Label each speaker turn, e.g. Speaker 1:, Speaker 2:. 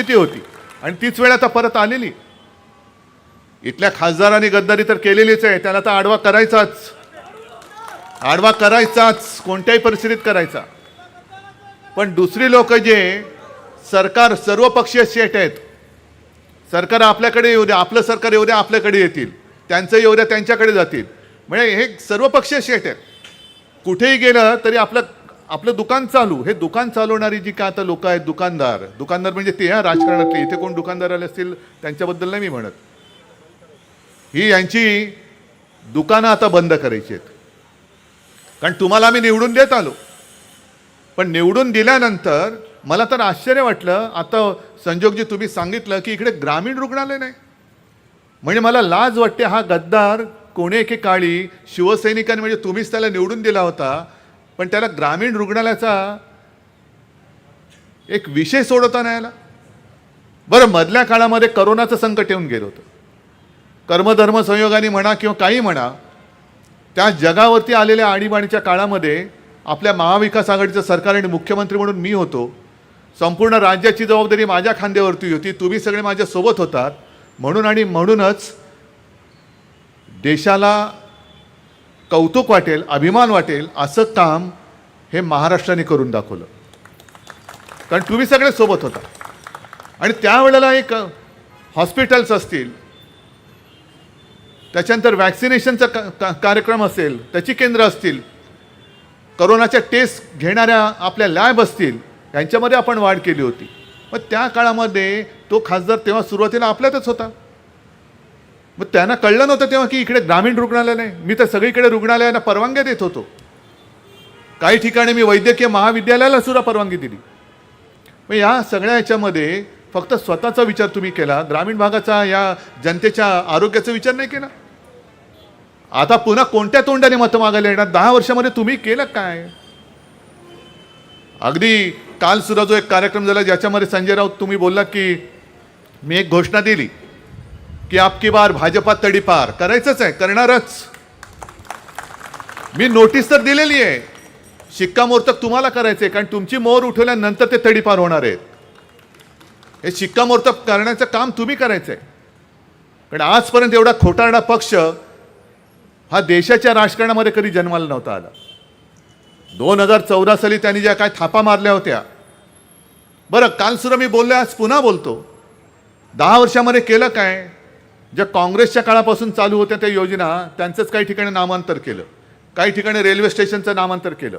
Speaker 1: भीती होती आणि तीच वेळ आता परत आलेली. इथल्या खासदारांनी गद्दारी तर केलेलीच आहे, त्याला तर आडवा करायचाच, आडवा करायचाच, कोणत्याही परिस्थितीत करायचा. पण दुसरी लोक जे सरकार सर्वपक्षीय सेट आहेत, सरकार आपल्याकडे येऊ द्या, आपलं सरकार येऊ द्या आपल्याकडे येतील, त्यांचं येऊ द्या त्यांच्याकडे जातील, म्हणजे हे सर्वपक्षीय सेट आहेत. कुठेही गेलं तरी आपलं दुकान चालू. हे दुकान चालवणारी जी काय आता लोक आहेत, दुकानदार म्हणजे ते राजकारणातले, इथे कोण दुकानदार आले असतील त्यांच्याबद्दल नाही मी म्हणत, ही यांची दुकानं आता बंद करायची आहेत. कारण तुम्हाला आम्ही निवडून देत आलो, पण निवडून दिल्यानंतर मला तर आश्चर्य वाटलं. आता संजोगजी तुम्ही सांगितलं की इकडे ग्रामीण रुग्णालय नाही, म्हणजे मला लाज वाटते. हा गद्दार कोणी एकेकाळी शिवसैनिकांनी, म्हणजे तुम्हीच त्याला निवडून दिला होता, पण त्याला ग्रामीण रुग्णालयाचा एक विषय सोडवता नाही आला. बरं, मधल्या काळामध्ये करोनाचं संकट येऊन गेलं होतं. कर्मधर्म संयोगाने म्हणा किंवा काही म्हणा, त्या जगावरती आलेल्या आणीबाणीच्या काळामध्ये आपल्या महाविकास आघाडीचं सरकार आणि मुख्यमंत्री म्हणून मी होतो. संपूर्ण राज्याची जबाबदारी माझ्या खांद्यावरती होती, तुम्ही सगळे माझ्यासोबत होतात. म्हणूनच देशाला कौतुक वाटेल, अभिमान वाटेल असं काम हे महाराष्ट्राने करून दाखवलं, कारण तुम्ही सगळे सोबत होता. आणि त्यावेळेला एक हॉस्पिटल्स असतील, त्याच्यानंतर वॅक्सिनेशनचा कार्यक्रम असेल, त्याची केंद्र असतील, करोनाच्या टेस्ट घेणाऱ्या आपल्या लॅब असतील, यांच्यामध्ये आपण वाढ केली होती. मग त्या काळामध्ये तो खासदार तेव्हा सुरुवातीला आपल्यातच होता. मग त्यांना कळलं नव्हतं तेव्हा की इकडे ग्रामीण रुग्णालय नाही. मी तर सगळीकडे रुग्णालयांना परवानग्या देत होतो. काही ठिकाणी मी वैद्यकीय महाविद्यालयाला सुद्धा परवानगी दिली. मग या सगळ्या याच्यामध्ये फक्त स्वतःचा विचार तुम्ही केला, ग्रामीण भागाचा, या जनतेच्या आरोग्याचा विचार नाही केला. आता पुन्हा कोणत्या तोंडाने मतं मागायला येणार? 10 वर्षामध्ये तुम्ही केलं काय? अगदी काल सुद्धा जो एक कार्यक्रम झाला ज्याच्यामध्ये संजय राऊत तुम्ही बोलला की मी एक घोषणा दिली की आपकी बार भाजपा तडीपार करायचंच आहे, करणारच. मी नोटीस तर दिलेली आहे, शिक्कामोर्तब तुम्हाला करायचं आहे, कारण तुमची मोहर उठवल्यानंतर ते तडीपार होणार आहेत. हे शिक्कामोर्तब करण्याचं काम तुम्ही करायचं आहे. कारण आजपर्यंत एवढा खोटारडा पक्ष हा देशाच्या राजकारणामध्ये कधी जन्माला नव्हता आला. 2014 साली त्यांनी ज्या काय थापा मारल्या होत्या, बरं काल सुद्धा मी बोललो, आज पुन्हा बोलतो, 10 वर्षामध्ये केलं काय? ज्या काँग्रेसच्या काळापासून चालू होत्या त्या योजना, त्यांचंच काही ठिकाणी नामांतर केलं, काही ठिकाणी रेल्वे स्टेशनचं नामांतर केलं.